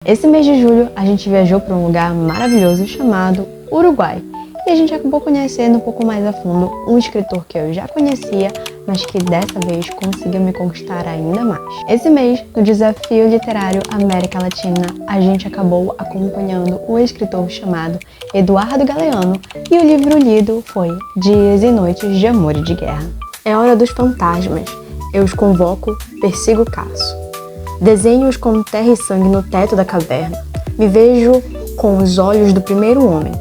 Esse mês de julho a gente viajou para um lugar maravilhoso chamado Uruguai e a gente acabou conhecendo um pouco mais a fundo um escritor que eu já conhecia, mas que dessa vez conseguiu me conquistar ainda mais. Esse mês, no Desafio Literário América Latina, a gente acabou acompanhando um escritor chamado Eduardo Galeano e o livro lido foi Dias e Noites de Amor e de Guerra. É hora dos fantasmas. Eu os convoco, persigo, caço. Desenho-os com terra e sangue no teto da caverna. Me vejo com os olhos do primeiro homem.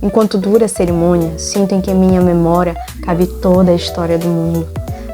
Enquanto dura a cerimônia, sinto em que minha memória cabe toda a história do mundo,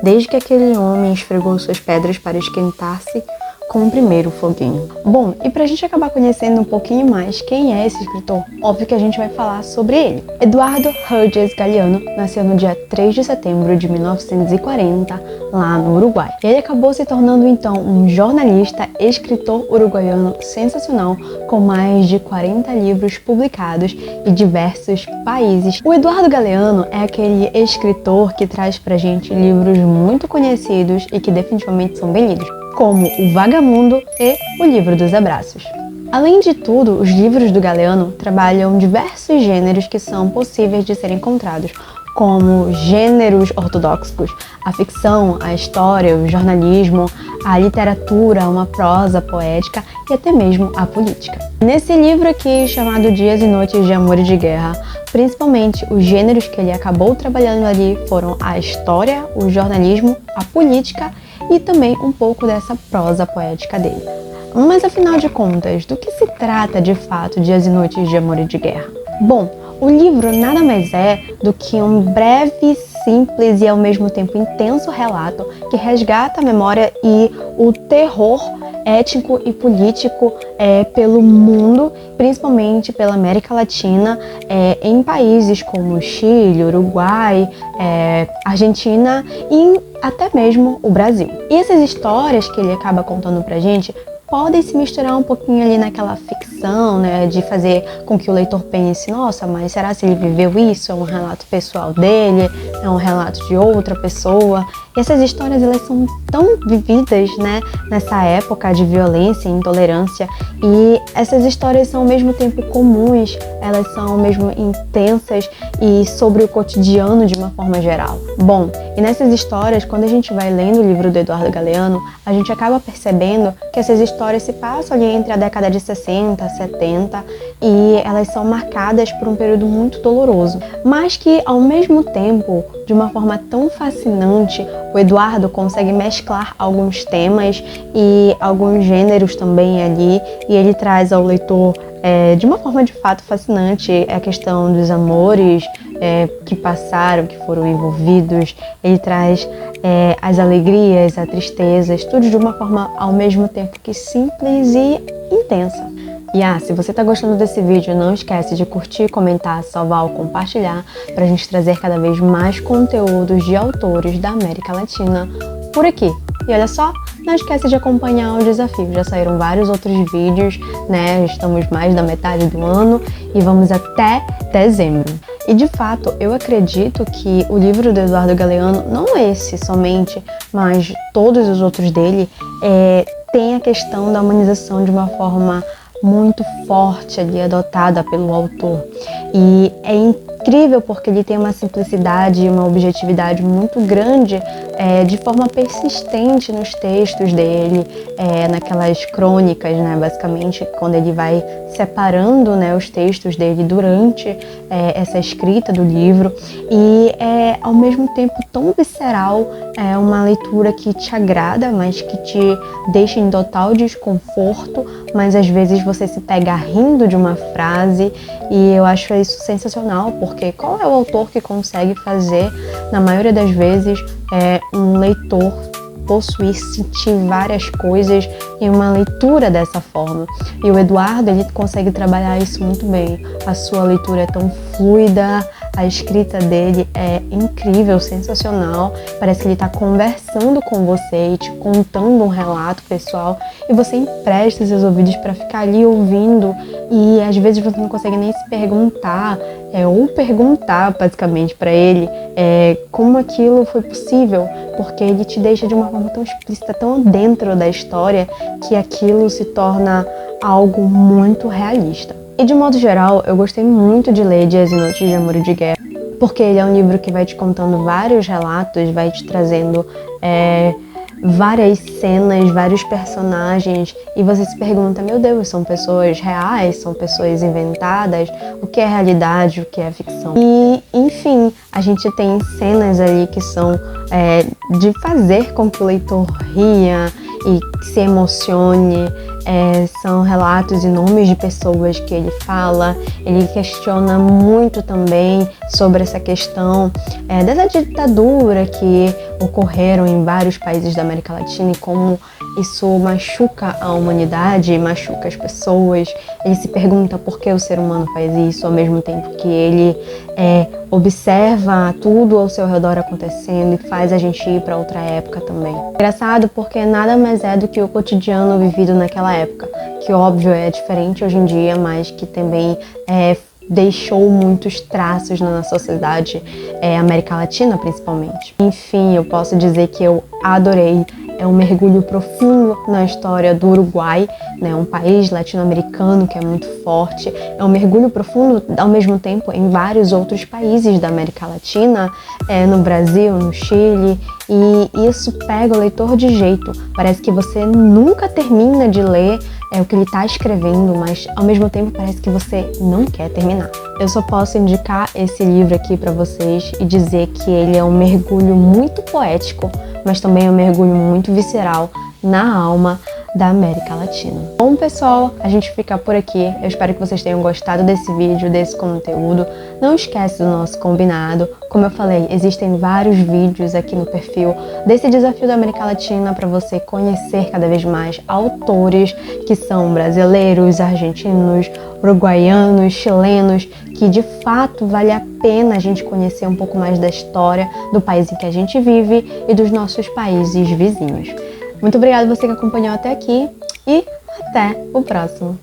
desde que aquele homem esfregou suas pedras para esquentar-se com o primeiro foguinho. Bom, e pra gente acabar conhecendo um pouquinho mais quem é esse escritor, óbvio que a gente vai falar sobre ele. Eduardo Rudges Galeano nasceu no dia 3 de setembro de 1940, lá no Uruguai. Ele acabou se tornando então um jornalista, escritor uruguaiano sensacional, com mais de 40 livros publicados em diversos países. O Eduardo Galeano é aquele escritor que traz pra gente livros muito conhecidos e que definitivamente são bem lidos, como O Vagamundo e O Livro dos Abraços. Além de tudo, os livros do Galeano trabalham diversos gêneros que são possíveis de serem encontrados, como gêneros ortodoxos, a ficção, a história, o jornalismo, a literatura, uma prosa poética e até mesmo a política. Nesse livro aqui, chamado Dias e Noites de Amor e de Guerra, principalmente os gêneros que ele acabou trabalhando ali foram a história, o jornalismo, a política e também um pouco dessa prosa poética dele. Mas afinal de contas, do que se trata de fato Dias e Noites de Amor e de Guerra? Bom, o livro nada mais é do que um breve, simples e ao mesmo tempo intenso relato que resgata a memória e o terror étnico e político pelo mundo, principalmente pela América Latina, em países como Chile, Uruguai, Argentina e até mesmo o Brasil. E essas histórias que ele acaba contando pra gente podem se misturar um pouquinho ali naquela ficção, né, de fazer com que o leitor pense, nossa, mas será se ele viveu isso? É um relato pessoal dele? É um relato de outra pessoa? E essas histórias, elas são tão vividas, né, nessa época de violência e intolerância, e essas histórias são ao mesmo tempo comuns, elas são ao mesmo intensas e sobre o cotidiano de uma forma geral. Bom, e nessas histórias, quando a gente vai lendo o livro do Eduardo Galeano, a gente acaba percebendo que essas histórias se passam ali entre a década de 60, 70 e elas são marcadas por um período muito doloroso, mas que ao mesmo tempo, de uma forma tão fascinante, o Eduardo consegue mesclar alguns temas e alguns gêneros também ali, e ele traz ao leitor de uma forma de fato fascinante a questão dos amores que passaram, que foram envolvidos. Ele traz as alegrias, as tristezas, tudo de uma forma ao mesmo tempo que simples e intensa. E se você tá gostando desse vídeo, não esquece de curtir, comentar, salvar ou compartilhar pra gente trazer cada vez mais conteúdos de autores da América Latina por aqui. E olha só, não esquece de acompanhar o desafio. Já saíram vários outros vídeos, né? Estamos mais da metade do ano e vamos até dezembro. E de fato, eu acredito que o livro do Eduardo Galeano, não esse somente, mas todos os outros dele, tem a questão da humanização de uma forma muito forte ali, adotada pelo autor. E é incrível porque ele tem uma simplicidade e uma objetividade muito grande, de forma persistente nos textos dele, naquelas crônicas, né, basicamente, quando ele vai separando, né, os textos dele durante essa escrita do livro, e é ao mesmo tempo tão visceral, uma leitura que te agrada, mas que te deixa em total desconforto, mas às vezes você se pega rindo de uma frase, e eu acho isso sensacional, porque qual é o autor que consegue fazer, na maioria das vezes, um leitor possuir, sentir várias coisas em uma leitura dessa forma? E o Eduardo, ele consegue trabalhar isso muito bem. A sua leitura é tão fluida, A escrita dele é incrível, sensacional. Parece que ele está conversando com você e te contando um relato pessoal. E você empresta seus ouvidos para ficar ali ouvindo. E às vezes você não consegue nem se perguntar, ou perguntar basicamente para ele como aquilo foi possível. Porque ele te deixa de uma forma tão explícita, tão dentro da história, que aquilo se torna algo muito realista. E de modo geral, eu gostei muito de ler Dias e Noites de Amor e de Guerra, porque ele é um livro que vai te contando vários relatos, vai te trazendo várias cenas, vários personagens, e você se pergunta, meu Deus, são pessoas reais, são pessoas inventadas, o que é realidade, o que é ficção? E, enfim, a gente tem cenas ali que são de fazer com que o leitor ria e se emocione. São relatos e nomes de pessoas que ele fala. Ele questiona muito também sobre essa questão dessa ditadura que ocorreram em vários países da América Latina e como isso machuca a humanidade, machuca as pessoas. Ele se pergunta por que o ser humano faz isso, ao mesmo tempo que ele observa tudo ao seu redor acontecendo e faz a gente ir para outra época também. Engraçado porque nada mais é do que o cotidiano vivido naquela época, que óbvio é diferente hoje em dia, mas que também deixou muitos traços na nossa sociedade, América Latina principalmente. Enfim, eu posso dizer que eu adorei. É um mergulho profundo na história do Uruguai, né, um país latino-americano que é muito forte. É um mergulho profundo, ao mesmo tempo, em vários outros países da América Latina, no Brasil, no Chile, e isso pega o leitor de jeito. Parece que você nunca termina de ler o que ele está escrevendo, mas ao mesmo tempo parece que você não quer terminar. Eu só posso indicar esse livro aqui para vocês e dizer que ele é um mergulho muito poético, mas também é um mergulho muito visceral na alma da América Latina. Bom, pessoal, a gente fica por aqui. Eu espero que vocês tenham gostado desse vídeo, desse conteúdo. Não esquece do nosso combinado. Como eu falei, existem vários vídeos aqui no perfil desse desafio da América Latina para você conhecer cada vez mais autores que são brasileiros, argentinos, uruguaianos, chilenos, que de fato vale a pena a gente conhecer um pouco mais da história do país em que a gente vive e dos nossos países vizinhos. Muito obrigada você que acompanhou até aqui e até o próximo.